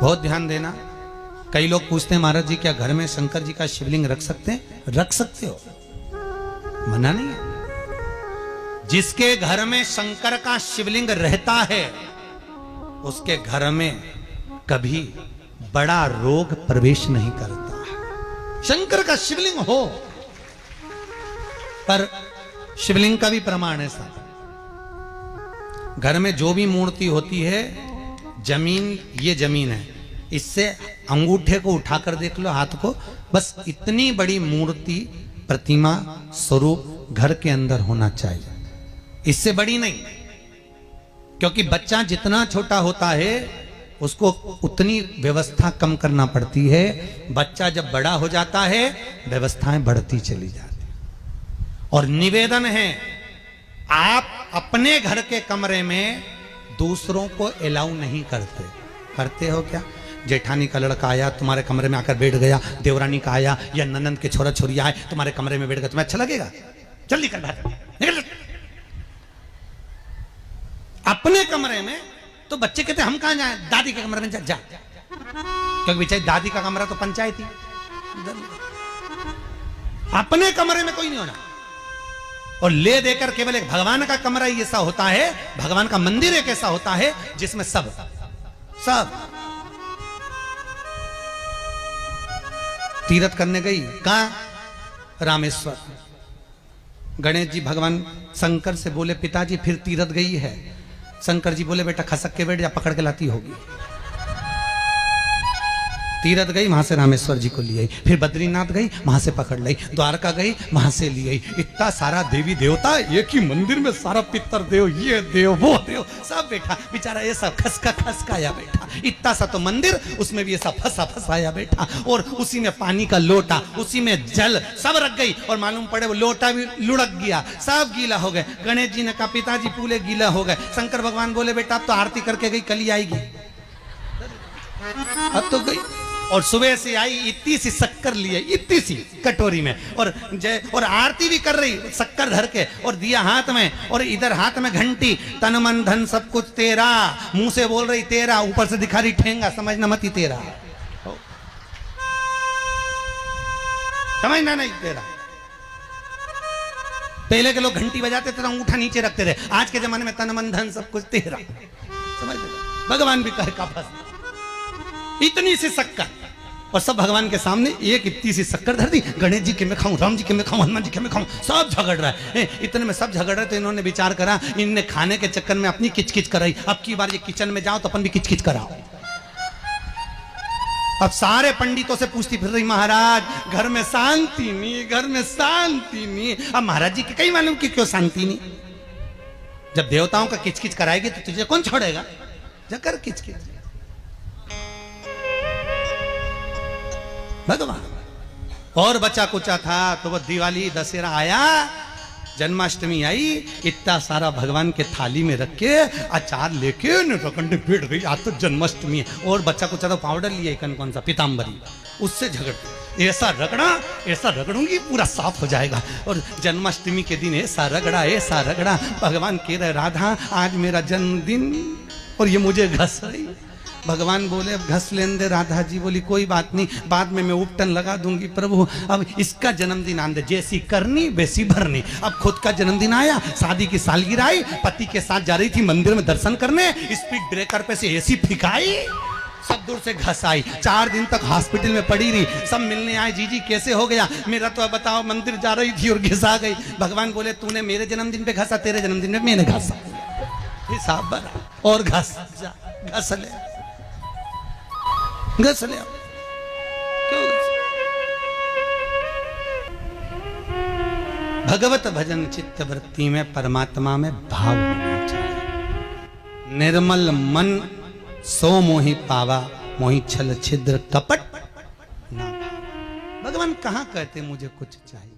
बहुत ध्यान देना। कई लोग पूछते हैं महाराज जी क्या घर में शंकर जी का शिवलिंग रख सकते हैं? रख सकते हो, मना नहीं है। जिसके घर में शंकर का शिवलिंग रहता है उसके घर में कभी बड़ा रोग प्रवेश नहीं करता। शंकर का शिवलिंग हो, पर शिवलिंग का भी प्रमाण है साहब। घर में जो भी मूर्ति होती है, जमीन ये जमीन है, इससे अंगूठे को उठाकर देख लो, हाथ को, बस इतनी बड़ी मूर्ति प्रतिमा स्वरूप घर के अंदर होना चाहिए, इससे बड़ी नहीं। क्योंकि बच्चा जितना छोटा होता है उसको उतनी व्यवस्था कम करना पड़ती है। बच्चा जब बड़ा हो जाता है व्यवस्थाएं बढ़ती चली जाती। और निवेदन है, आप अपने घर के कमरे में दूसरों को अलाउ नहीं करते। करते हो क्या? जेठानी का लड़का आया तुम्हारे कमरे में आकर बैठ गया, देवरानी का आया या ननंद के छोरा छोरी आए तुम्हारे कमरे में बैठ गया, तुम्हें अच्छा लगेगा? जल्दी कर बाहर निकल। अपने कमरे में तो बच्चे कहते हम कहां जाएं? दादी के कमरे में जा, क्योंकि बेचारी दादी का कमरा तो पंचायती। अपने कमरे में कोई नहीं होना। और ले देकर केवल एक भगवान का कमरा ही ऐसा होता है, भगवान का मंदिर एक ऐसा होता है जिसमें सब तीर्थ करने गई। कहां? रामेश्वर। गणेश जी भगवान शंकर से बोले पिताजी फिर तीर्थ गई है। शंकर जी बोले बेटा खसक के बैठ जा, पकड़ के लाती होगी। तीरथ गई, वहां से रामेश्वर जी को ले आई। फिर बद्रीनाथ गई, वहां से पकड़ लाई। द्वारका गई, वहां से ले आई। इतना सारा देवी देवता एक ही मंदिर में, सारा पितर देव, ये देव वो देव सब बैठा। बेचारा ये सब खसकाया बैठा। इतना सा तो मंदिर, उसमें भी ये सब फंसाया बैठा। और उसी में पानी का लोटा, उसी में जल सब रख गई। और मालूम पड़े वो लोटा भी लुढ़क गया, सब गीला हो गए। गणेश जी ने कहा पिताजी पूरे गीला हो गए। शंकर भगवान बोले बेटा अब तो आरती करके गई, कल ही आएगी। अब तो गई। और सुबह से आई, इतनी सी शक्कर लिए, इतनी सी कटोरी में, और आरती भी कर रही शक्कर धर के, और दिया हाथ में, और इधर हाथ में घंटी, तन मन धन सब कुछ तेरा। मुंह से बोल रही तेरा, ऊपर से दिखा रही ठेंगा, समझना मत ही तेरा, समझना नहीं तेरा। पहले के लोग घंटी बजाते थे तो अंगूठा नीचे रखते थे। आज के जमाने में तन मन धन सब कुछ तेरा, समझ भगवान भी कहे का फंस। इतनी सी शक्कर, और सब भगवान के सामने एक इतनी सी शक्कर धर दी। गणेश जी के मैं खाऊं, राम जी के मैं खाऊं, हनुमान जी के मैं खाऊं, सब झगड़ रहा है। इतने में सब झगड़ रहे तो इन्होंने विचार करा, इनने खाने के चक्कर में अपनी किचकिच कराई। अब की बार ये किचन में जाओ तो अपन भी किचकिच कराओ। अब सारे पंडितों से पूछती फिर रही महाराज घर में शांति नहीं, घर में शांति नहीं। अब महाराज जी के कई मालूम कि क्यों शांति नहीं। जब देवताओं का किचकिच कराएगी तो तुझे कौन छोड़ेगा? जाकर किचकिच भगवान। और बचा कुचा था तो वो दिवाली दशहरा आया, जन्माष्टमी आई, इतना सारा भगवान के थाली में रख के अचार लेके रकंडे बैठ गई। आज तो जन्माष्टमी है। और बच्चा कुचा तो पाउडर लिए कौन सा पीताम्बरी, उससे झगड़ते। ऐसा रगड़ूंगी पूरा साफ हो जाएगा। और जन्माष्टमी के दिन ऐसा रगड़ा। भगवान कह रहे राधा आज मेरा जन्मदिन और ये मुझे घस रही। भगवान बोले अब घस लेने दे। राधा जी बोली कोई बात नहीं, बाद में मैं उपटन लगा दूंगी प्रभु। अब इसका जन्मदिन आने दे, जैसी करनी वैसी भरनी। अब खुद का जन्मदिन आया, शादी की सालगिरह आई, पति के साथ जा रही थी मंदिर में दर्शन करने, स्पीड ब्रेकर पे से ऐसी फिकाई, सब दूर से घस आई। 4 दिन तक हॉस्पिटल में पड़ी रही। सब मिलने आए, जीजी कैसे हो गया? मेरा तो बताओ मंदिर जा रही थी और घिसा गई। भगवान बोले तूने मेरे जन्मदिन पे घसा, तेरे जन्मदिन में मैंने घसा। हिसाब बना और घस ले घस ले। क्यों? भगवत भजन चित्त वृत्ति में परमात्मा में भाव होना चाहिए। निर्मल मन सो मोहि पावा, मोहि छल छिद्र कपट ना। भगवान कहां कहते मुझे कुछ चाहिए।